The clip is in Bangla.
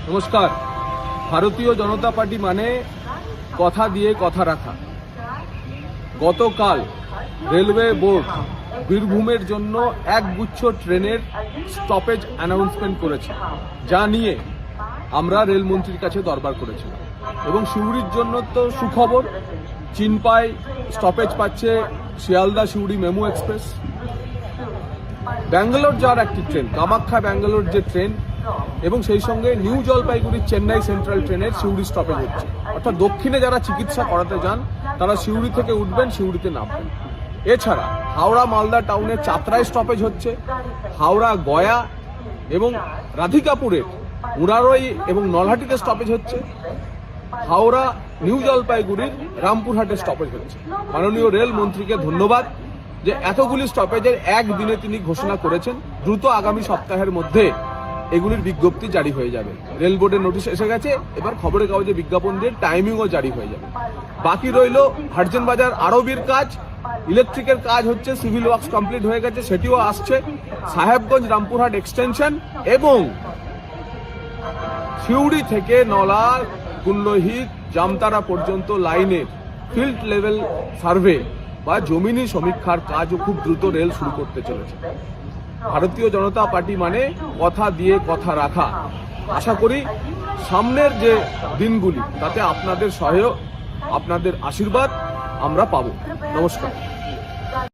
নমস্কার। ভারতীয় জনতা পার্টি মানে কথা দিয়ে কথা রাখা। গতকাল রেলওয়ে বোর্ড বীরভূমের জন্য একগুচ্ছ ট্রেনের স্টপেজ অ্যানাউন্সমেন্ট করেছে, যা নিয়ে আমরা রেলমন্ত্রীর কাছে দরবার করেছিলাম। এবং সিউড়ির জন্য তো সুখবর, চিনপাই স্টপেজ পাচ্ছে শিয়ালদা সিউড়ি মেমু এক্সপ্রেস। ব্যাঙ্গালোর যাওয়ার একটি ট্রেন, কামাখ্যা ব্যাঙ্গালোর যে ট্রেন, এবং সেই সঙ্গে নিউ জলপাইগুড়ি চেন্নাই সেন্ট্রাল ট্রেনের সিউড়ি স্টপেজ হচ্ছে। অর্থাৎ দক্ষিণে যারা চিকিৎসা করাতে যান তারা সিউড়ি থেকে উঠবেন, সিউড়িতে নামবেন। এছাড়া হাওড়া মালদা টাউনের চাতরায় স্টপেজ হচ্ছে, হাওড়া গয়া এবং রাধিকাপুরের মুরারই এবং নলহাটিতে স্টপেজ হচ্ছে, হাওড়া নিউ জলপাইগুড়ির রামপুরহাটে স্টপেজ হচ্ছে। মাননীয় রেল মন্ত্রীকে ধন্যবাদ যে এতগুলি স্টপেজের একদিনে তিনি ঘোষণা করেছেন। দ্রুত আগামী সপ্তাহের মধ্যে এগুলির বিজ্ঞপ্তি জারি হয়ে যাবে। রেল বোর্ডের নোটিশ এসে গেছে, এবার খবরের কাগজে বিজ্ঞাপন দিয়ে টাইমিংও জারি হয়ে যাবে। বাকি রইল হারজেন বাজার আরবির কাজ, ইলেকট্রিকের কাজ হচ্ছে, সিভিল ওয়ার্কস কমপ্লিট হয়ে গেছে, সেটিও আসছে। সাহেবগঞ্জ রামপুরহাট এক্সটেনশন এবং সিউড়ি থেকে নলা কুল্লহিত জামতারা পর্যন্ত লাইনের ফিল্ড লেভেল সার্ভে বা জমিনি সমীক্ষার কাজও খুব দ্রুত রেল শুরু করতে চলেছে। ভারতীয় জনতা পার্টি মানে কথা দিয়ে কথা রাখা। আশা করি সামনের যে দিনগুলি তাতে আপনাদের সহায়ক, আপনাদের আশীর্বাদ আমরা পাবো। নমস্কার।